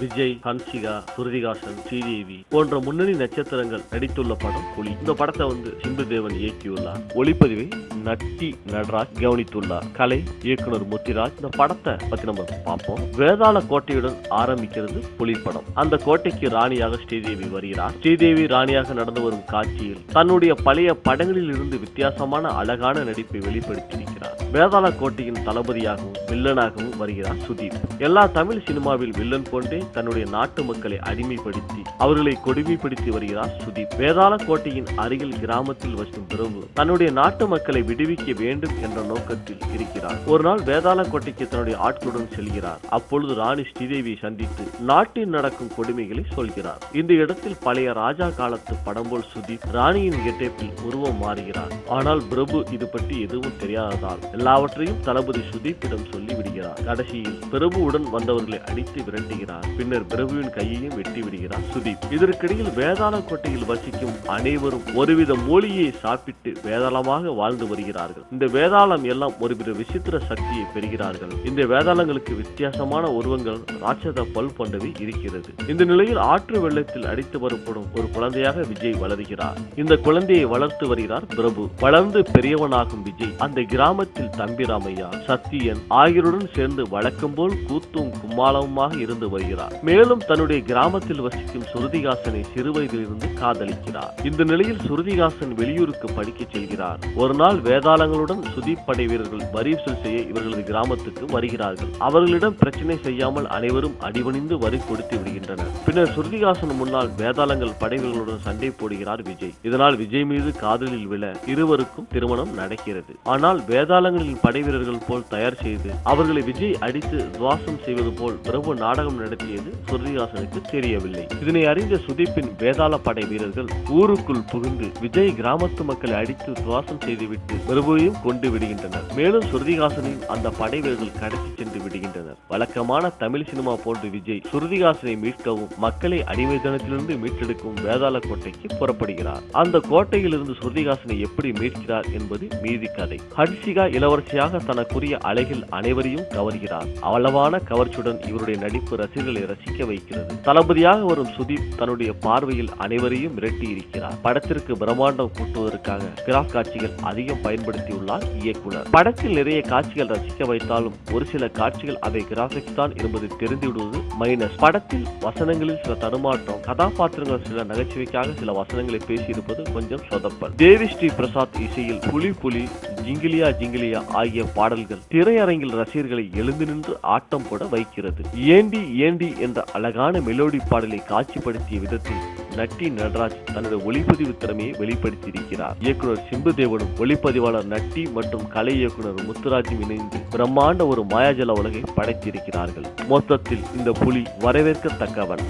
விஜய், ஹன்சிகா, ஸ்ருதிஹாசன், ஸ்ரீதேவி போன்ற முன்னணி நட்சத்திரங்கள் நடித்துள்ள படம் புலி. இந்த படத்தை சிம்புதேவன் இயக்கியுள்ளார். ஒளிப்பதிவை நட்டி நடராஜ் கவனித்துள்ளார். கலை இயக்குனர் முத்திராஜ். இந்த படத்தை பத்தி நம்ம பார்ப்போம். வேதாள கோட்டையுடன் ஆரம்பிக்கிறது புலி படம். அந்த கோட்டைக்கு ராணியாக ஸ்ரீதேவி வருகிறார். ஸ்ரீதேவி ராணியாக நடந்து வரும் காட்சியில் தன்னுடைய பழைய படங்களில் இருந்து வித்தியாசமான அழகான நடிப்பை வெளிப்படுத்தியிருக்கிறார். வேதாள கோட்டையின் தளபதியாகவும் வில்லனாகவும் வருகிறார் சுதீப். எல்லா தமிழ் சினிமாவில் வில்லன் போன்றே தன்னுடைய நாட்டு மக்களை அடிமைப்படுத்தி அவர்களை கொடுமைப்படுத்தி வருகிறார் சுதீப். வேதாள கோட்டையின் அருகில் கிராமத்தில் வசிக்கும் பிரபு தன்னுடைய நாட்டு மக்களை விடுவிக்க வேண்டும் என்ற நோக்கத்தில் இருக்கிறார். ஒரு நாள் வேதாள கோட்டைக்கு தன்னுடைய ஆட்களுடன் செல்கிறார். அப்பொழுது ராணி ஸ்ரீதேவியை சந்தித்து நாட்டில் நடக்கும் கொடுமைகளை சொல்கிறார். இந்த இடத்தில் பழைய ராஜா காலத்து படம் போல் சுதீப் ராணியின் கெட்டப்பில் உருவம் மாறுகிறார். ஆனால் பிரபு இது பற்றி எதுவும் தெரியாததால் எல்லாவற்றையும் தளபதி சுதீப்பிடம் சொல்லி விடுகிறார். கடைசியில் பிரபுவுடன் வந்தவர்களை அடித்து விரட்டுகிறார். பின்னர் பிரபுவின் கையையும் வெட்டி விடுகிறார் சுதீப். இதற்கிடையில் வேதாள கோட்டையில் வசிக்கும் அனைவரும் ஒருவித மூலிகையை சாப்பிட்டு வேதாளமாக வாழ்ந்து வருகிறார்கள். இந்த வேதாளம் எல்லாம் ஒருவித விசித்திர சக்தியை பெறுகிறார்கள். இந்த வேதாளங்களுக்கு வித்தியாசமான உருவங்கள், ராட்சத பல் போன்றவை இருக்கிறது. இந்த நிலையில் ஆற்று வெள்ளத்தில் அடித்து வரப்படும் ஒரு குழந்தையாக விஜய் வளர்கிறார். இந்த குழந்தையை வளர்த்து வருகிறார் பிரபு. வளர்ந்து பெரியவனாகும் விஜய் அந்த கிராமத்தில் தம்பி ராமையா, சத்தியன் ஆகியோருடன் சேர்ந்து வழக்கம் போல் கூத்தும் கும்மாளமுமாக இருந்து வருகிறார். மேலும் தன்னுடைய கிராமத்தில் வசிக்கும் ஸ்ருதிஹாசனை சிறுவயதிலிருந்து காதலிக்கிறார். இந்த நிலையில் ஸ்ருதிஹாசன் வெளியூருக்கு படிக்க செல்கிறார். ஒரு நாள் வேதாளங்களுடன் சுதீப் படை வீரர்கள் வரி வசூல் செய்ய இவர்களது கிராமத்துக்கு வருகிறார்கள். அவர்களிடம் பிரச்சனை செய்யாமல் அனைவரும் அடிபணிந்து வரி கொடுத்து விடுகின்றனர். பின்னர் ஸ்ருதிஹாசன் முன்னால் வேதாளங்கள் படை வீரர்களுடன் சண்டை போடுகிறார் விஜய். இதனால் விஜய் மீது காதலில் விழ இருவருக்கும் திருமணம் நடக்கிறது. ஆனால் வேதாளங்களின் படை வீரர்கள் போல் தயார் செய்து அவர்களை விஜய் அடித்து துவாசம் செய்வது போல் பிரபு நாடகம் நடத்தியது ஸ்ருதிஹாசனுக்கு தெரியவில்லை. இதனை அறிந்த சுதீப்பின் வேதாள படை வீரர்கள் ஊருக்குள் புகுந்து விஜய் கிராமத்து மக்களை அடித்து துவாசம் செய்துவிட்டு பிரபுவையும் கொண்டு விடுகின்றனர். மேலும் ஸ்ருதிஹாசனின் அந்த படை வீரர்கள் கடத்தி சென்று விடுகின்றனர். வழக்கமான தமிழ் சினிமா போன்று விஜய் ஸ்ருதிஹாசனை மீட்கவும் மக்களை அடிமைத்தனத்திலிருந்து மீட்டெடுக்கும் வேதாள கோட்டைக்கு புறப்படுகிறார். அந்த கோட்டையில் இருந்து ஸ்ருதிஹாசனை எப்படி மீட்கிறார் என்பது மீதி கதை. ஹன்சிகா இளவரசியாக தனக்குரிய அழகில் அனைவரையும் கவர்கிறார். அளவான கவர்ச்சியுடன் இவருடைய நடிப்பு ரசிகர்களை ரசிக்க வைக்கிறது. தளபதியாக வரும் சுதீப் தன்னுடைய பார்வையில் அனைவரையும் மிரட்டி இருக்கிறார். படத்திற்கு பிரம்மாண்டம் கூட்டுவதற்காக கிராஃப் காட்சிகள் அதிகம் பயன்படுத்தியுள்ளார் இயக்குனர். படத்தில் நிறைய காட்சிகள் ரசிக்க வைத்தாலும் ஒரு சில காட்சிகள் அவை கிராபிக்ஸ் தான் என்பது தெரிந்துவிடுவது மைனஸ். படத்தில் வசனங்களில் சில தடுமாற்றம், கதாபாத்திரங்கள் சில நகைச்சுவைக்காக சில வசனங்களை பேசியிருப்பது கொஞ்சம் சொதப்பல். தேவி ஸ்ரீ பிரசாத் இசையில் புலி புலி, ஜிங்கிலியா ஜிங்கிலியா ஆகிய பாடல்கள் திரையரங்கில் ரசிகர்களை எழுந்து நின்று ஆட்டம் போட வைக்கிறது. ஏண்டி ஏண்டி என்ற அழகான மெலோடி பாடலை காட்சிப்படுத்திய விதத்தில் நட்டி நடராஜ் தன்னுடைய ஒளிப்பதிவு திறமையை வெளிப்படுத்தியிருக்கிறார். இயக்குனர் சிம்புதேவனும் ஒளிப்பதிவாளர் நட்டி மற்றும் கலை இயக்குனர் முத்துராஜும் இணைந்து பிரம்மாண்ட ஒரு மாயாஜல உலகை படைத்திருக்கிறார்கள். மொத்தத்தில் இந்த புலி வரவேற்கத்தக்கவன்.